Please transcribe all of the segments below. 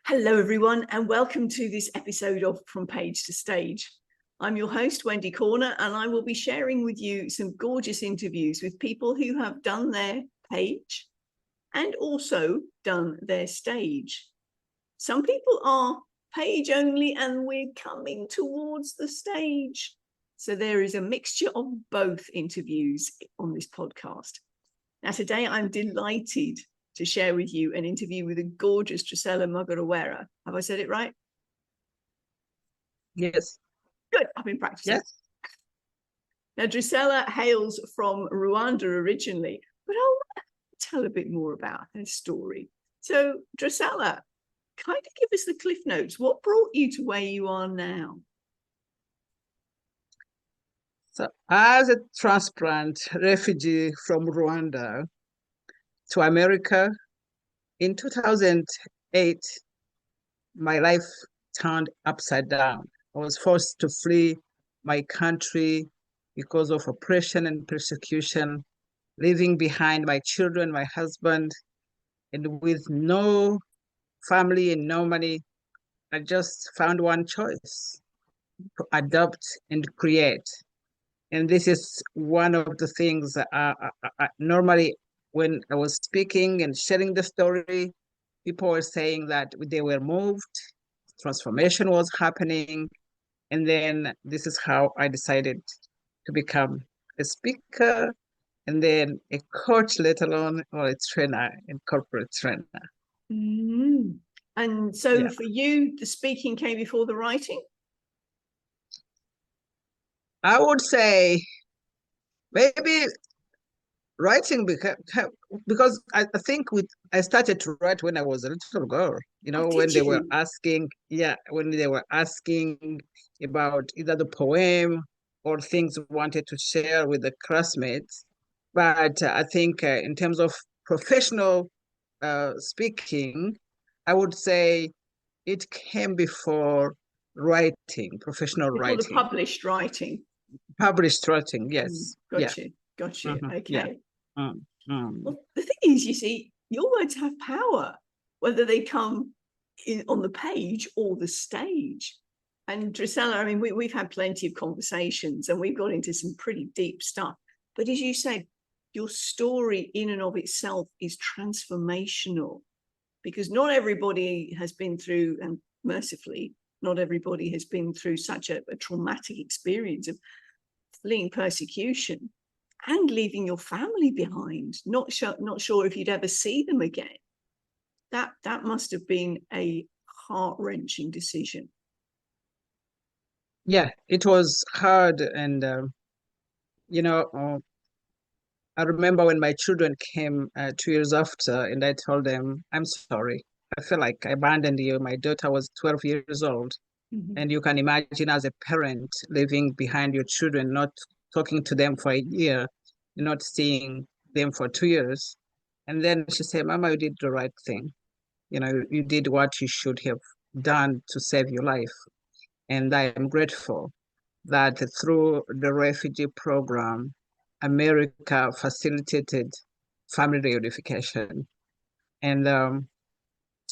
Hello, everyone, and welcome to this episode of From Page to Stage. I'm your host, Wendy Corner, and I will be sharing with you some gorgeous interviews with people who have done their page and also done their stage. Some people are page only, and we're coming towards the stage. So there is a mixture of both interviews on this podcast. Now, today I'm delighted to share with you an interview with a gorgeous Drocella Mugorewera. Have I said it right? Yes. Good, I've been practicing. Yes. Now, Drocella hails from Rwanda originally, but I'll tell a bit more about her story. So, Drocella, kind of give us the cliff notes. What brought you to where you are now? So, as a transplant refugee from Rwanda to America, in 2008, my life turned upside down. I was forced to flee my country because of oppression and persecution, leaving behind my children, my husband, and with no family and no money. I just found one choice: to adopt and create. And this is one of the things normally when I was speaking and sharing the story, people were saying that they were moved, transformation was happening. And then this is how I decided to become a speaker and then a coach, let alone or a trainer and corporate trainer. Mm. And so for you, the speaking came before the writing? I would say maybe writing because I think I started to write when I was a little girl, when they were asking, when they were asking about either the poem or things wanted to share with the classmates. But I think in terms of professional speaking, I would say it came before writing, professional writing. The published writing. Published writing, yes. Got you. Okay. Yeah. Well, the thing is, you see, your words have power, whether they come on the page or the stage. And Drocella, I mean, we've had plenty of conversations and we've got into some pretty deep stuff. But as you said, your story in and of itself is transformational, because not everybody has been through, and mercifully, not everybody has been through such a traumatic experience of fleeing persecution and leaving your family behind, not sure if you'd ever see them again. That must have been a heart-wrenching decision. Yeah, it was hard. And, I remember when my children came 2 years after, and I told them, I'm sorry. I feel like I abandoned you. My daughter was 12 years old. Mm-hmm. And you can imagine as a parent leaving behind your children, not talking to them for a year, not seeing them for 2 years. And then she said, Mama, you did the right thing. You did what you should have done to save your life. And I am grateful that through the refugee program, America facilitated family reunification. And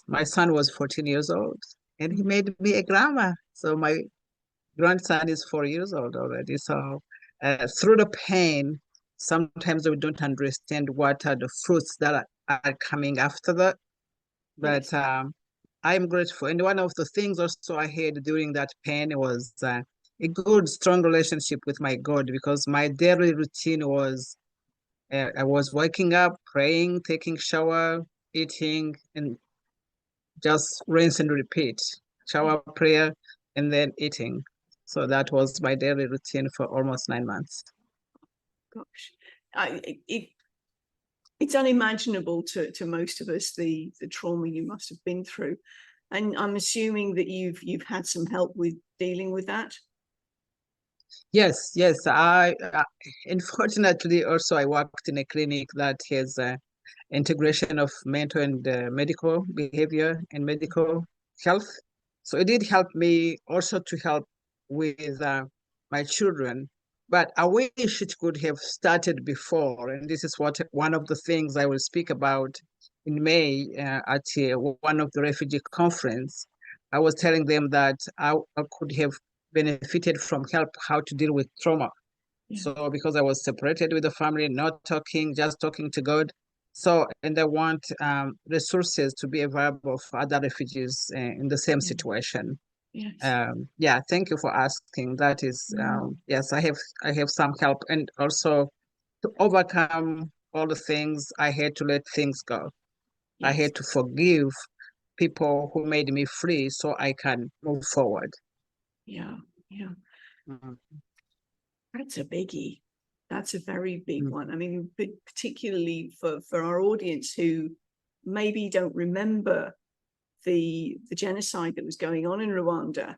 my son was 14 years old, and he made me a grandma. So my grandson is 4 years old already. So through the pain, sometimes we don't understand what are the fruits that are coming after that. But I'm grateful. And one of the things also I had during that pain was a good, strong relationship with my God, because my daily routine was I was waking up, praying, taking shower, eating, and just rinse and repeat. Shower, prayer, and then eating. So that was my daily routine for almost 9 months. Gosh, it's unimaginable to most of us, the trauma you must have been through. And I'm assuming that you've had some help with dealing with that. Yes. I unfortunately also I worked in a clinic that has integration of mental and medical behavior and medical health. So it did help me also to help with my children but I wish it could have started before. And this is what one of the things I will speak about in May at one of the refugee conference. I was telling them that I could have benefited from help how to deal with trauma. Yeah. So because I was separated with the family, not talking, just talking to God. So, and I want resources to be available for other refugees in the same situation. Yes. Yeah, thank you for asking. That is, yes, I have some help, and also to overcome all the things I had to let things go. I Yes. had to forgive people who made me free so I can move forward. Yeah. Yeah. Mhm. That's a biggie. That's a very big Mm. one. I mean, particularly for our audience who maybe don't remember the genocide that was going on in Rwanda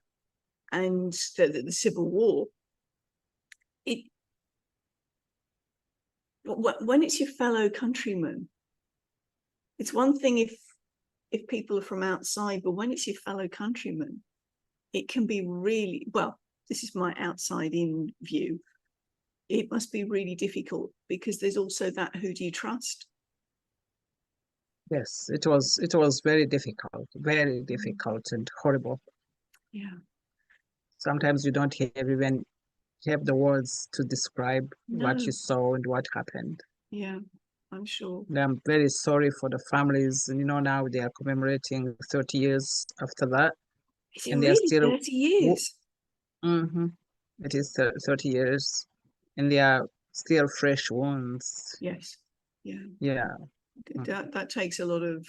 and the civil war. It when it's your fellow countrymen, it's one thing if people are from outside, but when it's your fellow countrymen, it can be really, well, this is my outside in view. It must be really difficult because there's also that, who do you trust? Yes, it was very difficult and horrible. Yeah. Sometimes you don't even have the words to describe what No. you saw and what happened. Yeah, I'm sure. And I'm very sorry for the families. And now they are commemorating 30 years after that, Is it and they are really still. 30 years? Mm-hmm. It is 30 years, and they are still fresh wounds. Yes. Yeah. Yeah. That takes a lot of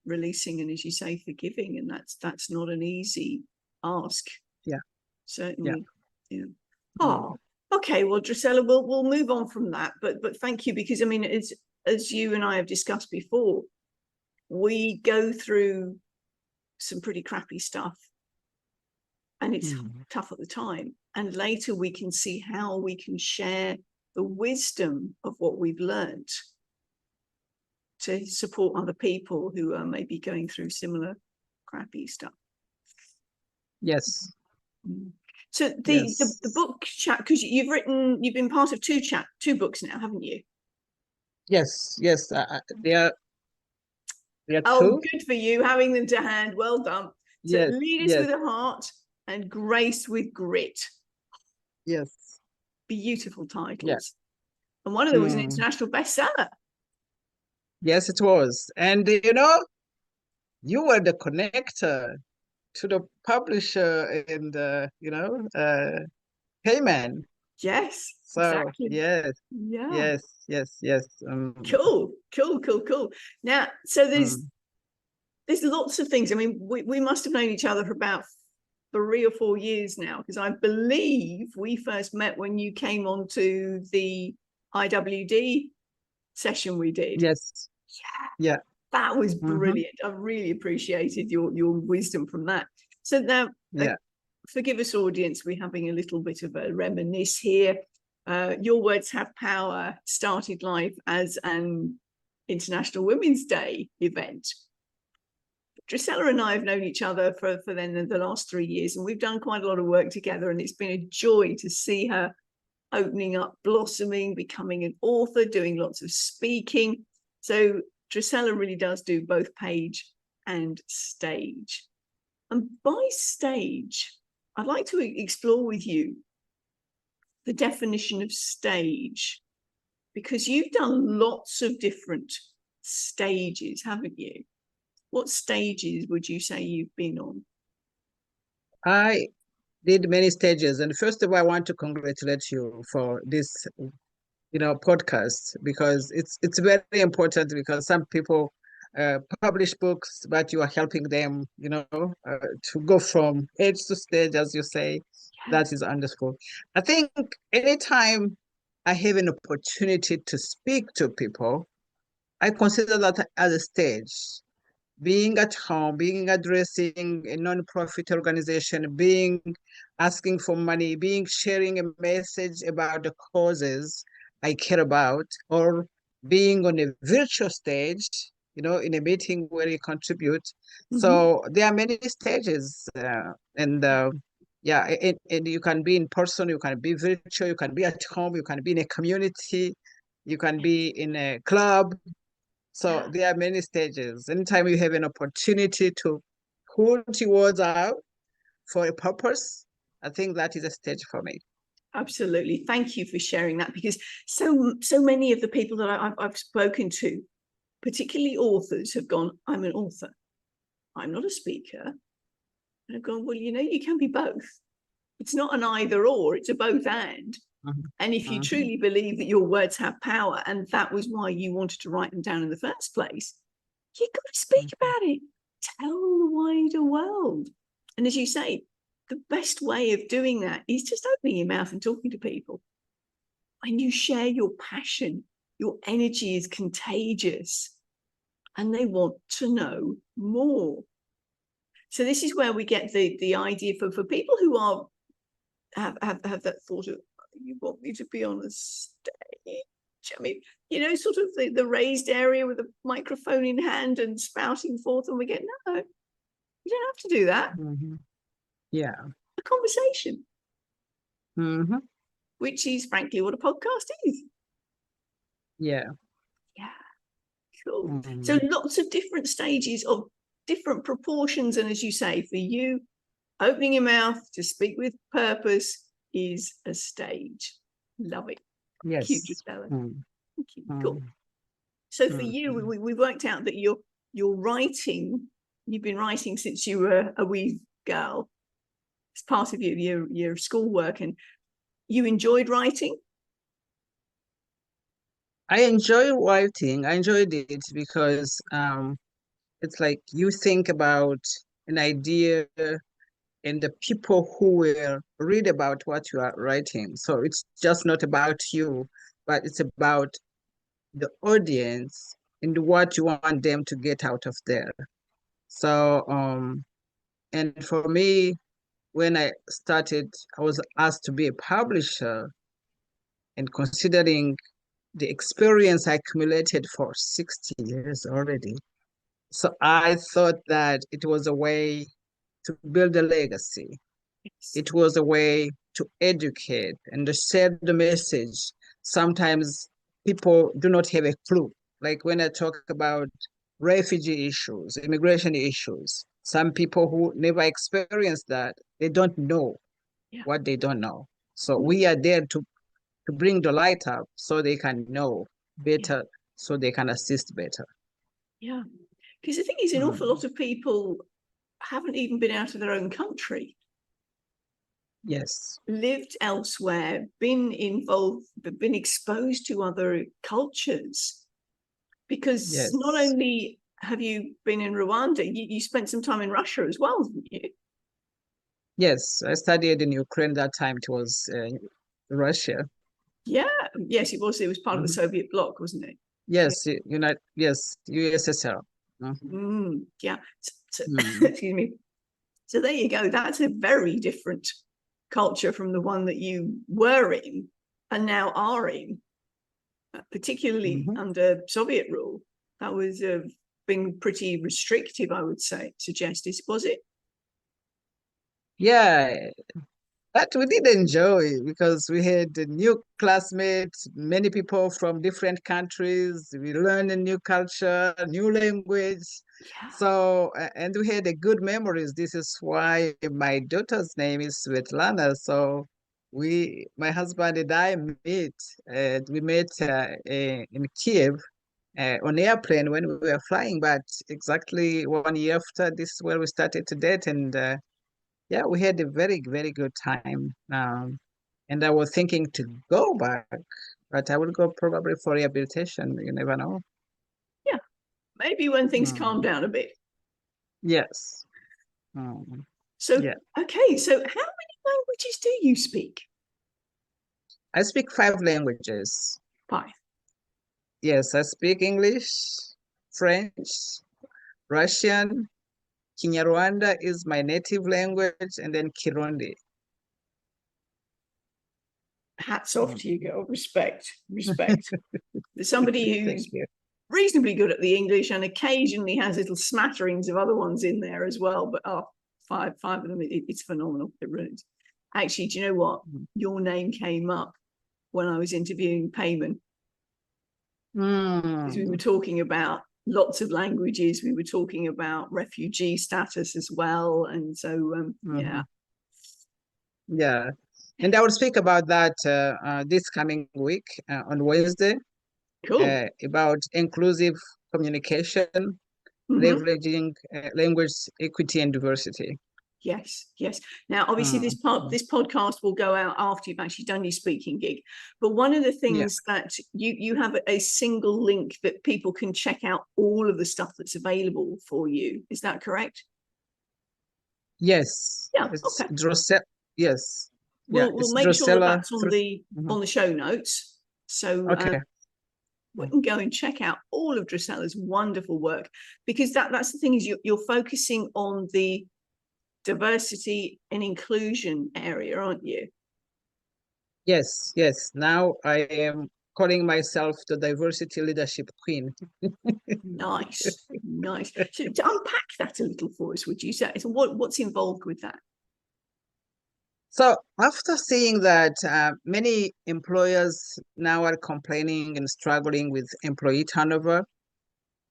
releasing and, as you say, forgiving, and that's not an easy ask. Yeah. Certainly. Yeah. Mm. Oh, okay. Well, Drocella, we'll move on from that. But thank you, because I mean, as you and I have discussed before, we go through some pretty crappy stuff, and it's tough at the time. And later we can see how we can share the wisdom of what we've learned to support other people who are maybe going through similar crappy stuff. Yes. So Yes. the book chat, because you've been part of two books now, haven't you? Yes. Yes. They are Oh, two. good for you, having them to hand. Well done. So Yes. Leaders Yes. with a Heart and Grace with Grit. Yes. Beautiful titles. Yeah. And one of them was an international bestseller. Yes, it was. And you were the connector to the publisher and payment. Yes, So exactly. yes, Yeah. yes. Cool. Now, so there's lots of things. I mean, we must have known each other for about 3 or 4 years now, because I believe we first met when you came onto the IWD session we did. Yes. Yeah. That was brilliant. I really appreciated your wisdom from that. So now, forgive us, audience, we're having a little bit of a reminisce here. Your Words Have Power started life as an International Women's Day event. Drocella and I have known each other for then the last 3 years, and we've done quite a lot of work together, and it's been a joy to see her opening up, blossoming, becoming an author, doing lots of speaking. So Drocella really does do both page and stage. And by stage, I'd like to explore with you the definition of stage, because you've done lots of different stages, haven't you? What stages would you say you've been on? I did many stages, and first of all, I want to congratulate you for this, podcast, because it's very important, because some people publish books, but you are helping them, to go from age to stage, as you say. That is wonderful. I think anytime I have an opportunity to speak to people, I consider that as a stage. Being at home, being addressing a non-profit organization, being asking for money, being sharing a message about the causes I care about, or being on a virtual stage, in a meeting where you contribute. So there are many stages, and Yeah, and you can be in person, you can be virtual, you can be at home, you can be in a community, you can be in a club. So there are many stages. Anytime you have an opportunity to put your words out for a purpose, I think that is a stage for me. Absolutely. Thank you for sharing that, because so many of the people that I've spoken to, particularly authors, have gone, I'm an author, I'm not a speaker. And I've gone, well, you know, you can be both. It's not an either or, it's a both and. And if you truly believe that your words have power, and that was why you wanted to write them down in the first place, you've got to speak about it. Tell the wider world. And as you say, the best way of doing that is just opening your mouth and talking to people. When you share your passion, your energy is contagious, and they want to know more. So this is where we get the idea for people who are have that thought of, you want me to be on a stage? I mean, you know, sort of the raised area with a microphone in hand and spouting forth, and we get, no, you don't have to do that. Yeah. A conversation. Which is frankly what a podcast is. Yeah. Yeah. Cool. So lots of different stages of different proportions. And as you say, for you, opening your mouth to speak with purpose is a stage. Love it. Yes. Thank you, Drocella. Thank you. Cool. So for you, we worked out that you're writing, you've been writing since you were a wee girl. It's part of your schoolwork, and you enjoyed writing? I enjoy writing. I enjoyed it because it's like you think about an idea and the people who will read about what you are writing. So it's just not about you, but it's about the audience and what you want them to get out of there. So and for me, when I started, I was asked to be a publisher, and considering the experience I accumulated for 60 years already. So I thought that it was a way to build a legacy. It was a way to educate and to share the message. Sometimes people do not have a clue. Like when I talk about refugee issues, immigration issues, some people who never experienced that, they don't know what they don't know. So we are there to bring the light up so they can know better, so they can assist better. Yeah. Because the thing is, an awful lot of people haven't even been out of their own country. Yes. Lived elsewhere, been involved, but been exposed to other cultures. Because not only have you been in Rwanda, you spent some time in Russia as well, didn't you? Yes, I studied in Ukraine that time. It was Russia. Yeah, yes, it was. It was part of the Soviet bloc, wasn't it? Yes, USSR. Yeah. So, excuse me. So there you go. That's a very different culture from the one that you were in and now are in, particularly under Soviet rule. That was being pretty restrictive, I would suggest. Was it? Yeah, but we did enjoy because we had new classmates, many people from different countries. We learned a new culture, a new language. Yeah. So, and we had a good memories. This is why my daughter's name is Svetlana. So my husband and I met, we met in Kyiv on airplane when we were flying, but exactly 1 year after, this is where we started to date, and yeah, we had a very, very good time. And I was thinking to go back, but I will go probably for rehabilitation. You never know. Yeah, maybe when things calm down a bit. Yes. So, yeah. Okay, so how many languages do you speak? I speak 5 languages. 5? Yes, I speak English, French, Russian, Kinyarwanda is my native language, and then Kirundi. Hats off to you, girl. Respect. There's somebody who's reasonably good at the English and occasionally has little smatterings of other ones in there as well, but five of them. It's phenomenal. It really is. Actually, do you know what? Your name came up when I was interviewing Payman. Because we were talking about lots of languages. We were talking about refugee status as well. And so, yeah. Yeah. And I will speak about that this coming week on Wednesday. Cool. About inclusive communication, leveraging language equity and diversity. Yes, yes. Now, obviously, this podcast will go out after you've actually done your speaking gig. But one of the things that you have a single link that people can check out all of the stuff that's available for you. Is that correct? Yes. Yeah. It's Okay. Drocella. Yes. We'll make sure that that's on the show notes. So we can go and check out all of Drocella's wonderful work, because that's the thing, is you're focusing on the diversity and inclusion area, aren't you? Yes, yes. Now I am calling myself the diversity leadership queen. Nice, nice. So to unpack that a little for us, would you say? So what's involved with that? So after seeing that many employers now are complaining and struggling with employee turnover,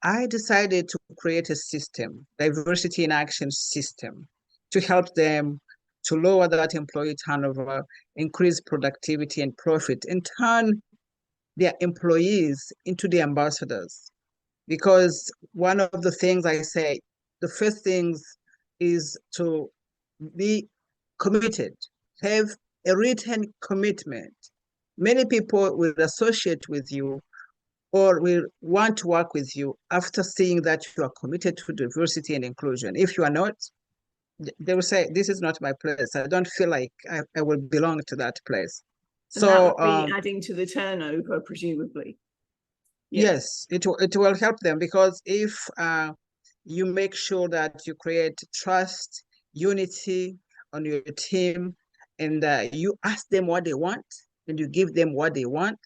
I decided to create a system, diversity in action system, to help them to lower that employee turnover, increase productivity and profit, and turn their employees into the ambassadors. Because one of the things I say, the first things is to be committed, have a written commitment. Many people will associate with you or will want to work with you after seeing that you are committed to diversity and inclusion. If you are not, they will say, this is not my place. I don't feel like I will belong to that place. And so that would be adding to the turnover, presumably. Yes, it will help them, because if you make sure that you create trust, unity on your team, and you ask them what they want, and you give them what they want,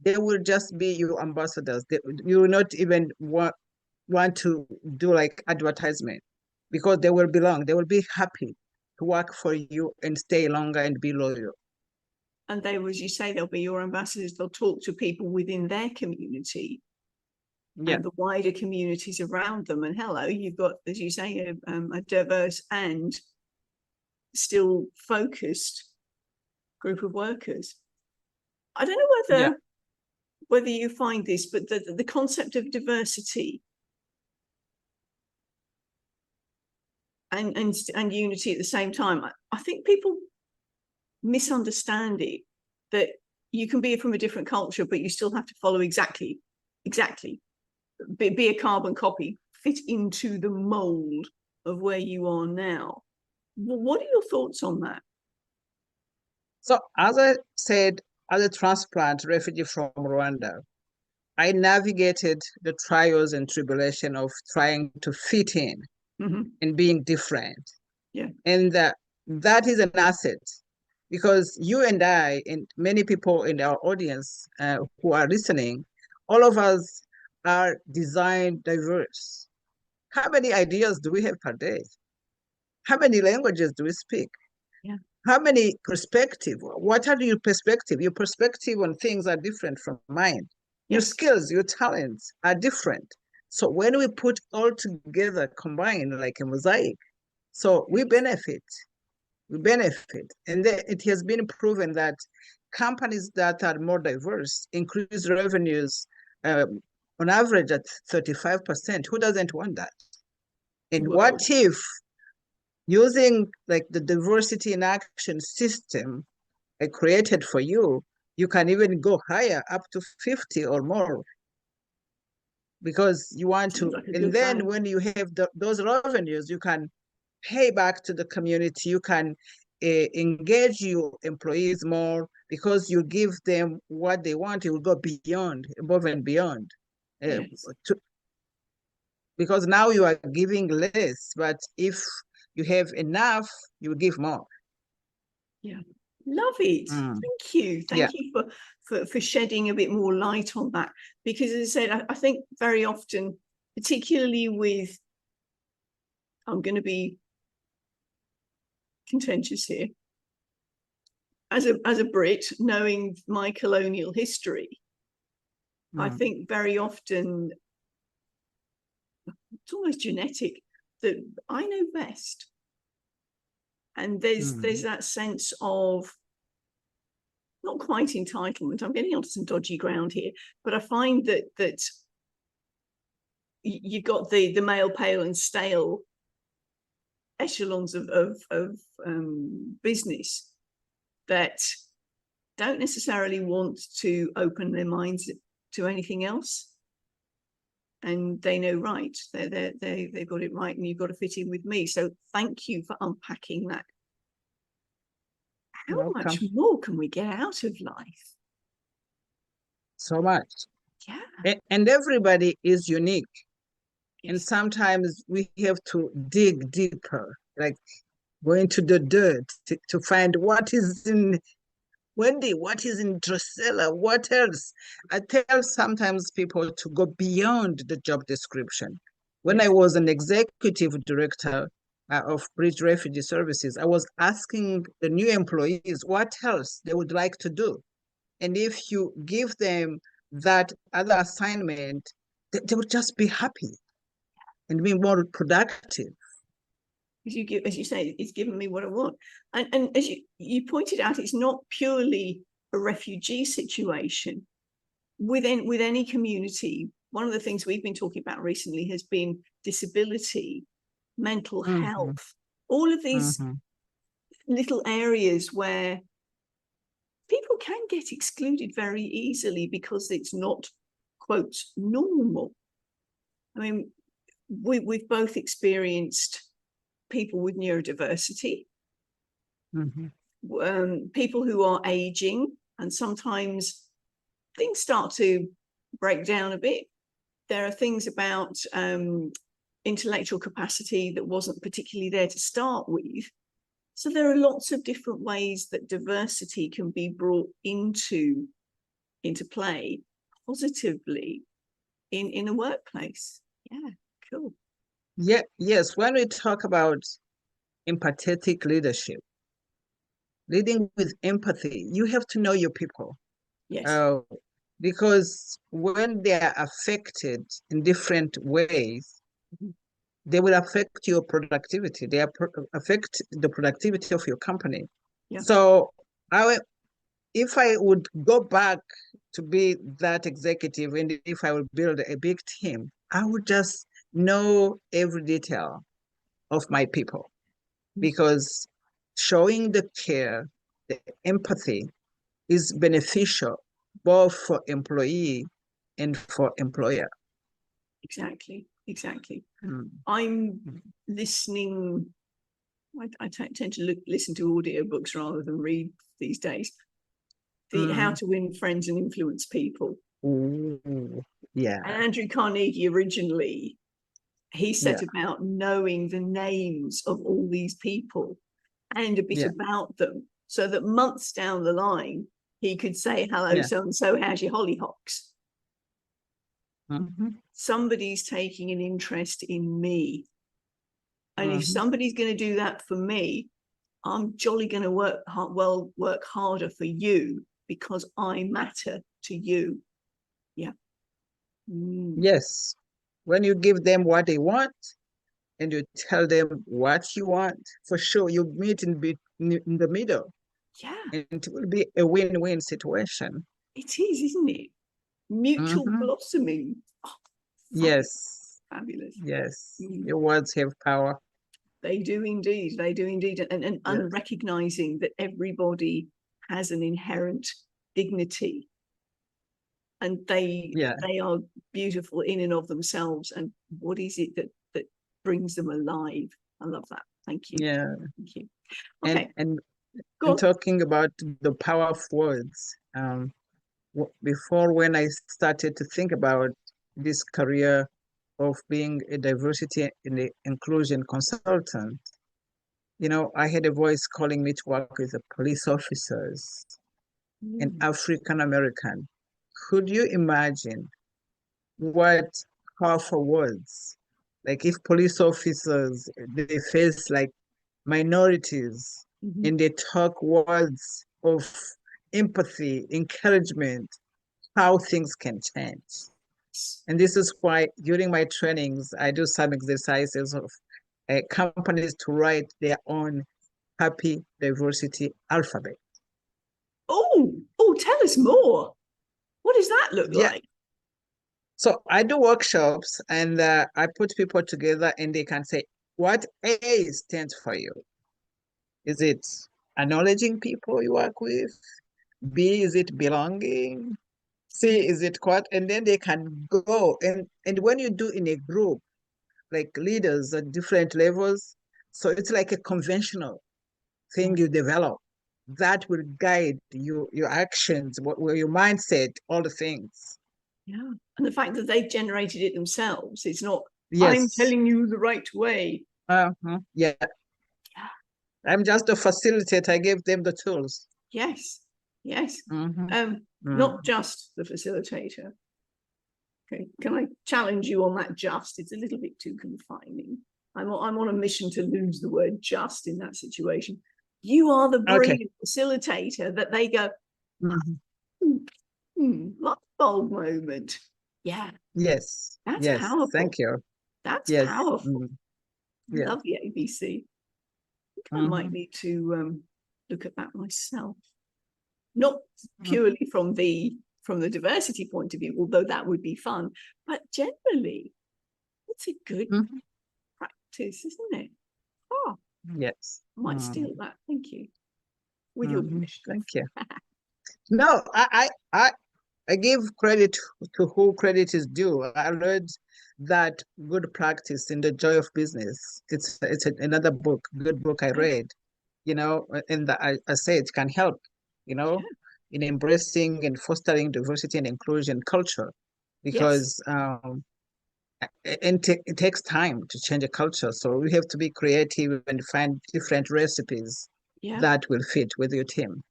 they will just be your ambassadors. You will not even want to do like advertisement, because they will belong. They will be happy to work for you and stay longer and be loyal. And they, as you say, they'll be your ambassadors. They'll talk to people within their community and the wider communities around them. And hello, you've got, as you say, a diverse and still focused group of workers. I don't know whether you find this, but the concept of diversity and unity at the same time, I think people misunderstand it, that you can be from a different culture, but you still have to follow exactly be a carbon copy, fit into the mold of where you are now. What are your thoughts on that? So as I said, as a transplant refugee from Rwanda, I navigated the trials and tribulation of trying to fit in and being different. And that is an asset, because you and I and many people in our audience who are listening, all of us are design diverse. How many ideas do we have per day? How many languages do we speak? How many perspective? What are your perspective? Your perspective on things are different from mine. Your skills, your talents are different. So when we put all together, combined like a mosaic, so we benefit. And it has been proven that companies that are more diverse increase revenues on average at 35%. Who doesn't want that? And what if, using like the diversity in action system I created for you, you can even go higher, up to 50 or more, because you want to. And then when you have those revenues, you can pay back to the community. You can engage your employees more, because you give them what they want. You will go beyond, above and beyond. Because now you are giving less, but if you have enough, you give more. Love it. Thank you. Thank you for shedding a bit more light on that, because as I said, I think very often, particularly with, I'm going to be contentious here. As a Brit, knowing my colonial history, I think very often it's almost genetic that I know best. And there's that sense of not quite entitlement. I'm getting onto some dodgy ground here, but I find that you've got the male, pale, and stale echelons of business that don't necessarily want to open their minds to anything else, and they know right. They've got it right, and you've got to fit in with me. So thank you for unpacking that. How much more can we get out of life? So much. Yeah. And everybody is unique. Yes. And sometimes we have to dig deeper, like go into the dirt to find what is in Wendy, what is in Drocella, what else? I tell sometimes people to go beyond the job description. When I was an executive director of Bridge Refugee Services, I was asking the new employees what else they would like to do. And if you give them that other assignment, they would just be happy and be more productive. As you say, it's given me what I want. And as you pointed out, it's not purely a refugee situation. Within any community, one of the things we've been talking about recently has been disability, mental health, all of these little areas where people can get excluded very easily because it's not, quote, normal. I mean, we've both experienced people with neurodiversity, people who are aging, and sometimes things start to break down a bit. There are things about intellectual capacity that wasn't particularly there to start with. So there are lots of different ways that diversity can be brought into play positively in a workplace. Yeah, cool. Yeah, yes, when we talk about empathetic leadership, leading with empathy, you have to know your people. Yes. Because when they are affected in different ways, they will affect your productivity. They affect the productivity of your company. Yeah. So if I would go back to be that executive, and if I would build a big team, I would just know every detail of my people, because showing the care, the empathy is beneficial both for employee and for employer. Exactly. I'm listening. I tend to listen to audiobooks rather than read these days. How to Win Friends and Influence People. Ooh, yeah. And Andrew Carnegie originally, he set about knowing the names of all these people and a bit about them, so that months down the line, he could say, hello, so-and-so, how's your hollyhocks? Somebody's taking an interest in me. And if somebody's going to do that for me, I'm jolly going to work harder for you because I matter to you. Yeah. Yes. When you give them what they want and you tell them what you want, for sure you meet in the middle. Yeah. And it will be a win-win situation. It is, isn't it? Mutual blossoming. Oh, yes. Fabulous. Yes. Your words have power. They do indeed. They do indeed. And recognizing that everybody has an inherent dignity, and they are beautiful in and of themselves. And what is it that brings them alive? I love that. Thank you. Yeah. Thank you. Okay. And talking about the power of words, before, when I started to think about this career of being a diversity and inclusion consultant, I had a voice calling me to work with the police officers, an African American. Could you imagine what powerful words? Like if police officers, they face like minorities, and they talk words of empathy, encouragement, how things can change. And this is why during my trainings, I do some exercises of companies to write their own happy diversity alphabet. Oh, tell us more. What does that look Yeah. like? So I do workshops and I put people together and they can say, what A stands for you? Is it acknowledging people you work with? B, is it belonging? C, is it what? And then they can go. And when you do in a group, like leaders at different levels, so it's like a conventional thing you develop that will guide your actions, your mindset, all the things. Yeah. And the fact that they've generated it themselves, it's not, I'm Yes. telling you the right way. Yeah. I'm just a facilitator. I gave them the tools. Yes. Yes. Mm-hmm. Not just the facilitator. Okay. Can I challenge you on that just? It's a little bit too confining. I'm on a mission to lose the word just in that situation. You are the brilliant facilitator that they go, light bulb moment. Yeah. Yes. That's Yes. powerful. Thank you. That's Yes. powerful. Yeah. Love the ABC. I might need to look at that myself. Not purely from the diversity point of view, although that would be fun, but generally, it's a good practice, isn't it? Oh, yes. I might steal that. Thank you. With your permission. Thank you. No, I give credit to who credit is due. I read that good practice in The Joy of Business. It's another book, good book I read. You know, and I say it can help. You know, in embracing and fostering diversity and inclusion culture, because it takes time to change a culture. So we have to be creative and find different recipes that will fit with your team.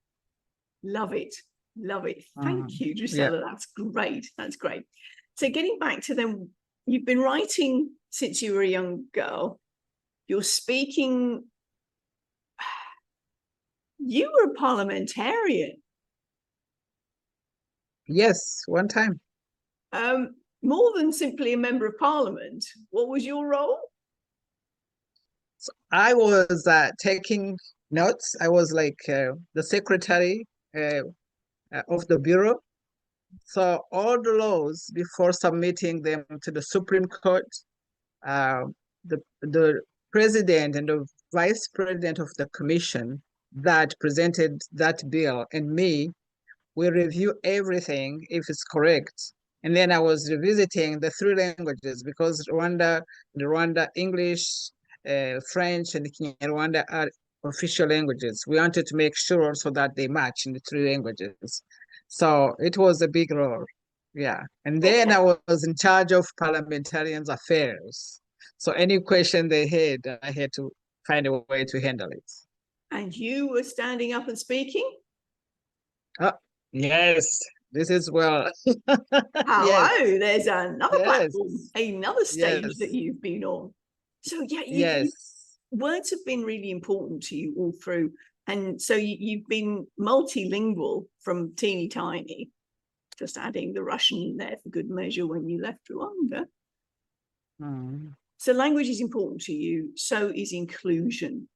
Love it. Love it. Thank you, Drocella. That's great. That's great. So getting back to them, you've been writing since you were a young girl. You're speaking. You were a parliamentarian. Yes, one time. More than simply a member of parliament. What was your role? So I was taking notes. I was like the secretary of the bureau. So all the laws, before submitting them to the Supreme Court, uh, the president and the vice president of the commission that presented that bill and me, we review everything if it's correct. And then I was revisiting the three languages because the Rwanda English, French, and Kinyarwanda are official languages. We wanted to make sure so that they match in the three languages. So it was a big role. Yeah. And then I was in charge of parliamentarians' affairs. So any question they had, I had to find a way to handle it. And you were standing up and speaking? Yes, this is well. Hello, there's another platform, another stage that you've been on. So words have been really important to you all through. And so you've been multilingual from teeny tiny, just adding the Russian in there for good measure when you left Rwanda. So language is important to you, so is inclusion.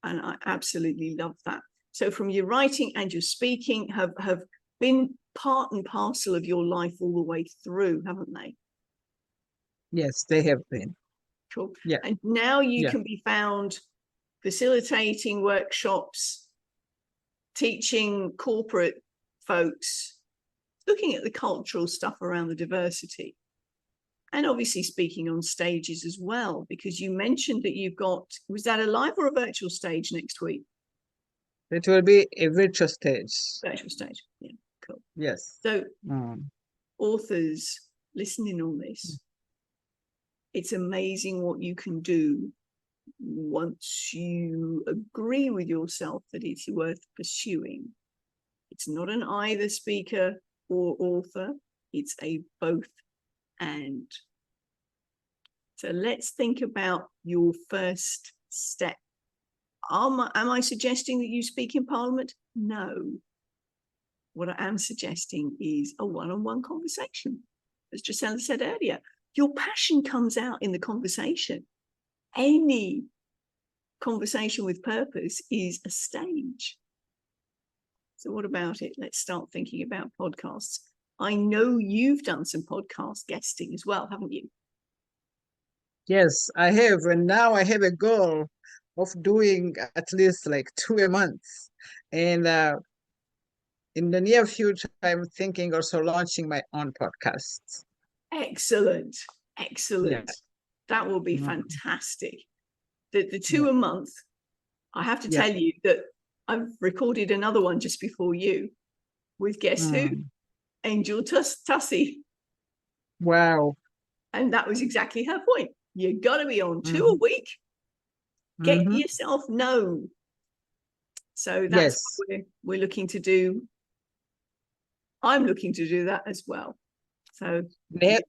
And I absolutely love that. So from your writing and your speaking have been part and parcel of your life all the way through, haven't they? Yes, they have been. Cool. Yeah. And now you can be found facilitating workshops, teaching corporate folks, looking at the cultural stuff around the diversity, and obviously speaking on stages as well, because you mentioned that you've got, was that a live or a virtual stage next week? It will be a virtual stage. Virtual stage, yeah, cool. Yes. So authors listening on this, it's amazing what you can do once you agree with yourself that it's worth pursuing. It's not an either speaker or author, it's a both and. So let's think about your first step Am I suggesting that you speak in Parliament? No. What I am suggesting is a one-on-one conversation. As Drocella said earlier, your passion comes out in the conversation. Any conversation with purpose is a stage. So what about it? Let's start thinking about podcasts. I know you've done some podcast guesting as well, haven't you? Yes, I have. And now I have a goal of doing at least like 2 a month. And in the near future, I'm thinking also launching my own podcast. Excellent. Excellent. Yeah. That will be fantastic. The 2 a month, I have to tell you that I've recorded another one just before you with guess who? Angel Tussie. Wow. And that was exactly her point. You got to be on 2 a week. Get yourself known. So that's what we're looking to do. I'm looking to do that as well. So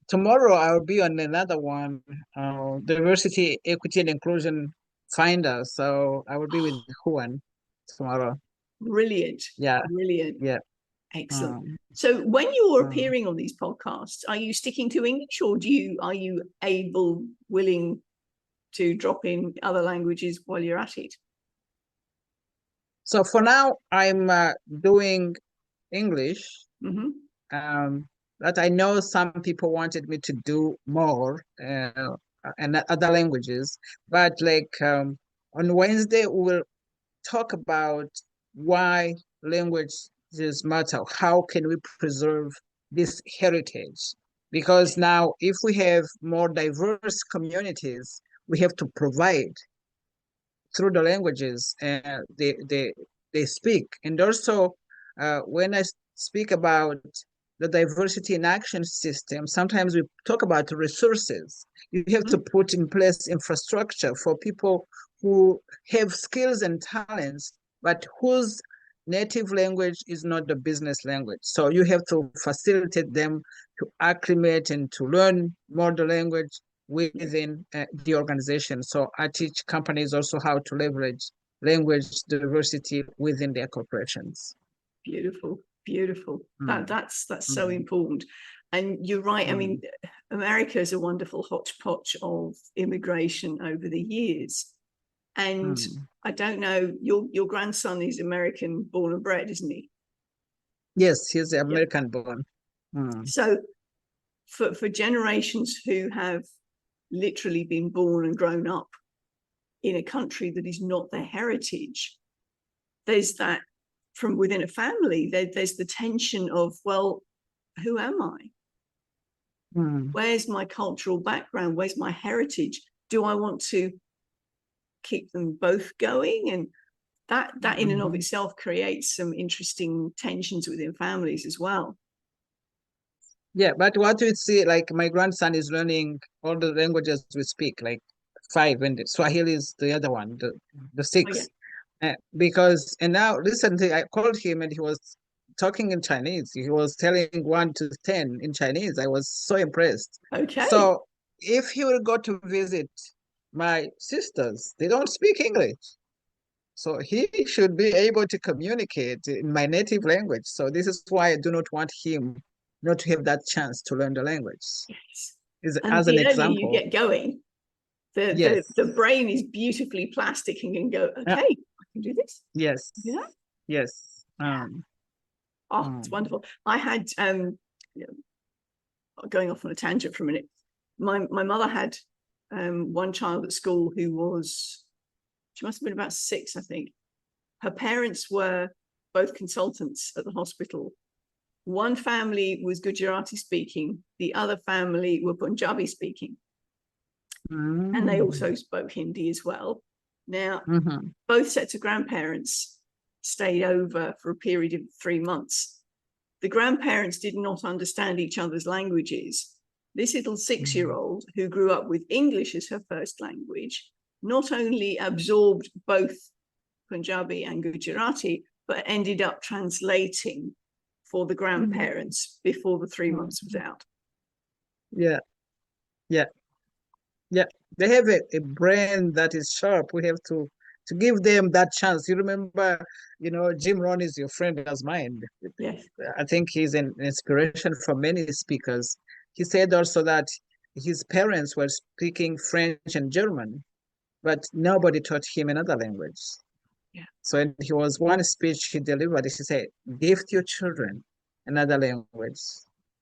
tomorrow I'll be on another one, diversity, equity, and inclusion finder. So I will be with Juan tomorrow. Brilliant. Yeah. Brilliant. Yeah. Excellent. So when you're appearing on these podcasts, are you sticking to English, or are you willing to drop in other languages while you're at it? So for now, I'm doing English. But I know some people wanted me to do more and other languages. But like on Wednesday, we'll talk about why languages matter. How can we preserve this heritage? Because now, if we have more diverse communities, we have to provide through the languages they speak. And also, when I speak about the diversity in action system, sometimes we talk about resources. You have to put in place infrastructure for people who have skills and talents, but whose native language is not the business language. So you have to facilitate them to acclimate and to learn more the language within the organization. So I teach companies also how to leverage language diversity within their corporations. Beautiful, beautiful. That's so important. And you're right. I mean, America is a wonderful hodgepodge of immigration over the years. And I don't know, your grandson is American born and bred, isn't he? Yes, he's American born. So for generations who have literally been born and grown up in a country that is not their heritage, there's that from within a family, there's the tension of, well, who am I? Where's my cultural background? Where's my heritage? Do I want to keep them both going? And that in and of itself creates some interesting tensions within families as well. Yeah, but what we see, like my grandson is learning all the languages we speak, like 5, and Swahili is the other one, the 6. Because, and now recently I called him and he was talking in Chinese. He was telling 1 to 10 in Chinese. I was so impressed. Okay. So if he will go to visit my sisters, they don't speak English. So he should be able to communicate in my native language. So this is why I do not want him not to have that chance to learn the language. Yes. As an example, you get going, the brain is beautifully plastic and can go, okay, I can do this. Yes. Yeah. Yes. It's wonderful. I had going off on a tangent for a minute. My mother had one child at school who she must have been about 6, I think. Her parents were both consultants at the hospital. One family was Gujarati speaking, the other family were Punjabi speaking. And they also spoke Hindi as well. Now, both sets of grandparents stayed over for a period of 3 months. The grandparents did not understand each other's languages. This little 6-year-old who grew up with English as her first language not only absorbed both Punjabi and Gujarati, but ended up translating for the grandparents before the 3 months was out. Yeah. They have a brain that is sharp. We have to to give them that chance. You remember, Jim Rohn is your friend as mine. Yes. I think he's an inspiration for many speakers. He said also that his parents were speaking French and German, but nobody taught him another language. Yeah. So he was one speech he delivered. He said, "Gift your children another language."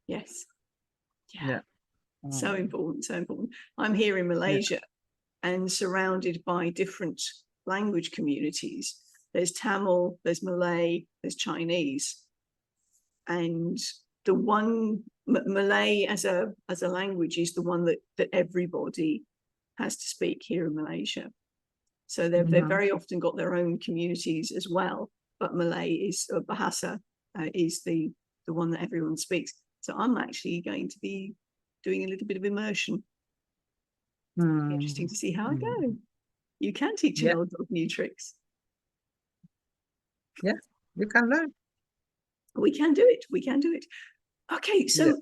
Yes. Yeah. So important, so important. I'm here in Malaysia and surrounded by different language communities. There's Tamil, there's Malay, there's Chinese. And the one Malay as a language is the one that everybody has to speak here in Malaysia. So they've very often got their own communities as well, but Malay is Bahasa is the one that everyone speaks. So I'm actually going to be doing a little bit of immersion. Interesting to see how I go. You can teach an old dog new tricks. Yeah, you can learn. We can do it. We can do it. Okay, so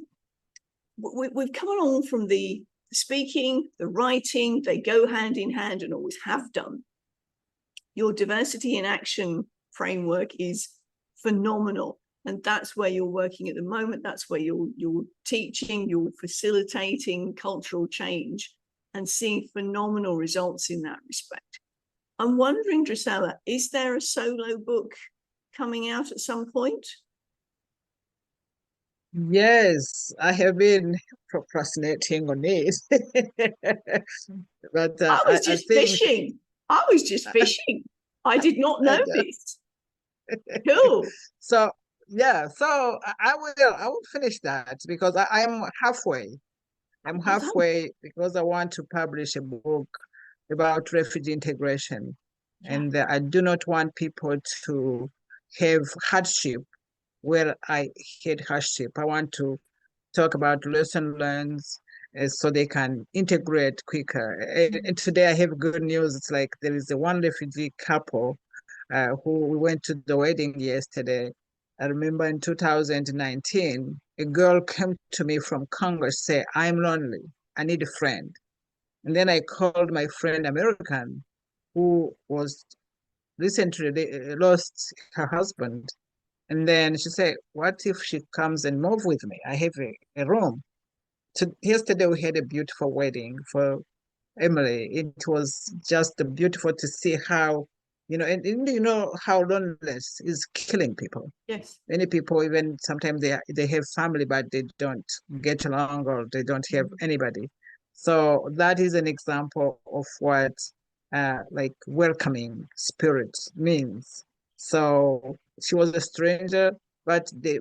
we've come along from the speaking, the writing. They go hand in hand and always have done. Your diversity in action framework is phenomenal. And that's where you're working at the moment. That's where you're teaching, you're facilitating cultural change and seeing phenomenal results in that respect. I'm wondering, Drocella, is there a solo book coming out at some point? Yes, I have been procrastinating on it. But I was just fishing. I was just fishing. I did not know this. Cool. So I will finish that because I'm halfway. I'm halfway because I want to publish a book about refugee integration. And I do not want people to have hardship where I had hardship. I want to talk about lesson learned so they can integrate quicker. And today I have good news. It's like there is one refugee couple who we went to the wedding yesterday. I remember in 2019, a girl came to me from Congo, say, "I'm lonely. I need a friend." And then I called my friend American, who was recently lost her husband. And then she said, "What if she comes and move with me? I have a room." So yesterday we had a beautiful wedding for Emily. It was just beautiful to see how, and how loneliness is killing people. Yes. Many people, even sometimes they have family, but they don't get along or they don't have anybody. So that is an example of what like welcoming spirit means. So she was a stranger, but they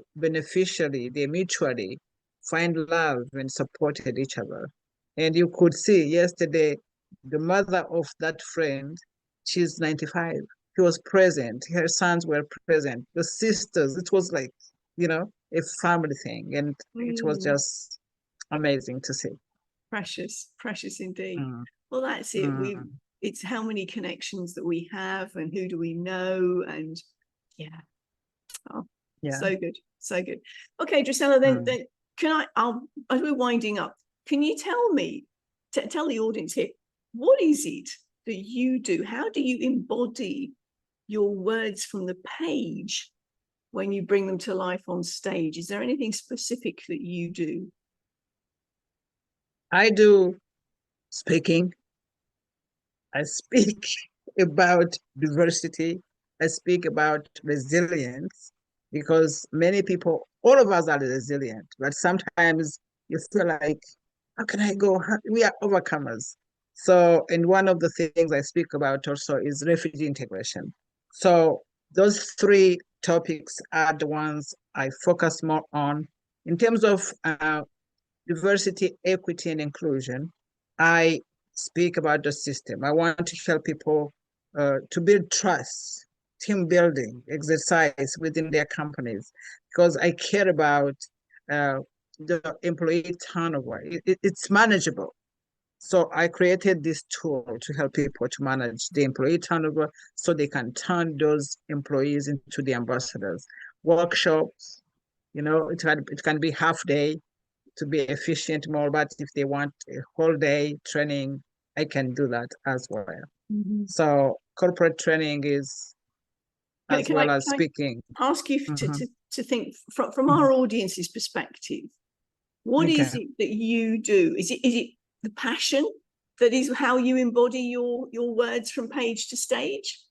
mutually find love and supported each other. And you could see yesterday, the mother of that friend, she's 95. She was present. Her sons were present. The sisters, it was like, a family thing. And it was just amazing to see. Precious, precious indeed. Well, that's it. It's how many connections that we have and who do we know, and so good, so good. Okay, Drocella, then can as we're winding up, can you tell me, tell the audience here, what is it that you do? How do you embody your words from the page when you bring them to life on stage? Is there anything specific that you do? I do speaking. I speak about diversity. I speak about resilience because many people, all of us are resilient, but sometimes you feel like, how can I go? We are overcomers. So, and one of the things I speak about also is refugee integration. So those three topics are the ones I focus more on. In terms of diversity, equity, and inclusion, I speak about the system. I want to help people to build trust, team building, exercise within their companies, because I care about the employee turnover. It's manageable. So I created this tool to help people to manage the employee turnover so they can turn those employees into the ambassadors. Workshops, it can be half day to be efficient more, but if they want a whole day training, I can do that as well. So corporate training is as Can well I as speaking. ask you Mhm. to think from our audience's perspective? What is Okay. it that you do? Is it the passion that is how you embody your words from page to stage?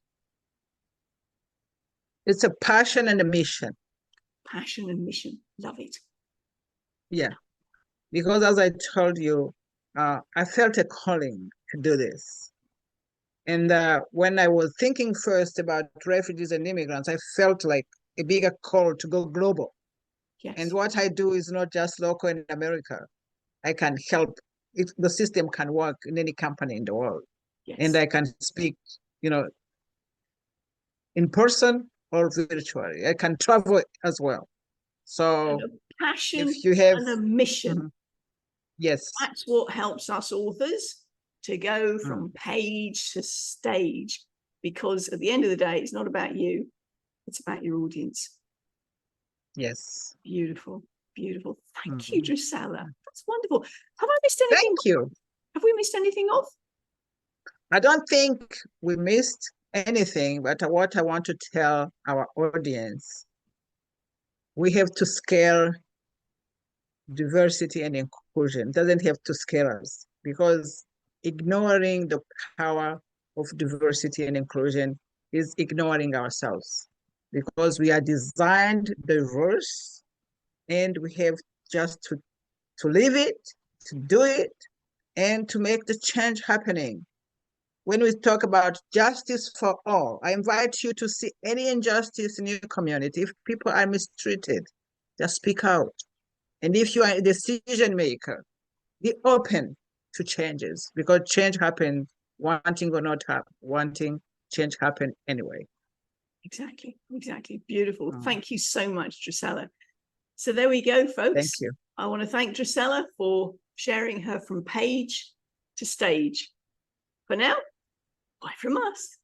It's a passion and a mission. Passion and mission. Love it. Yeah. Because as I told you, I felt a calling to do this. And when I was thinking first about refugees and immigrants, I felt like a bigger call to go global. Yes. And what I do is not just local in America. I can help if the system can work in any company in the world. Yes. And I can speak, in person or virtually. I can travel as well. So and a passion if you have and a mission. Yes. That's what helps us authors to go from page to stage, because at the end of the day, it's not about you, it's about your audience. Yes. Beautiful, beautiful. Thank you, Drocella. That's wonderful. Have I missed anything? Thank you. Have we missed anything off? I don't think we missed anything, but what I want to tell our audience, we have to scale diversity and inclusion. It doesn't have to scare us, because ignoring the power of diversity and inclusion is ignoring ourselves, because we are designed diverse and we have just to live it, to do it, and to make the change happening. When we talk about justice for all, I invite you to see any injustice in your community. If people are mistreated, just speak out. And if you are a decision maker, be open to changes, because change happens, wanting or not wanting, change happen anyway. Exactly. Beautiful. Thank you so much, Drocella. So there we go, folks. Thank you. I want to thank Drocella for sharing her from page to stage. For now, bye from us.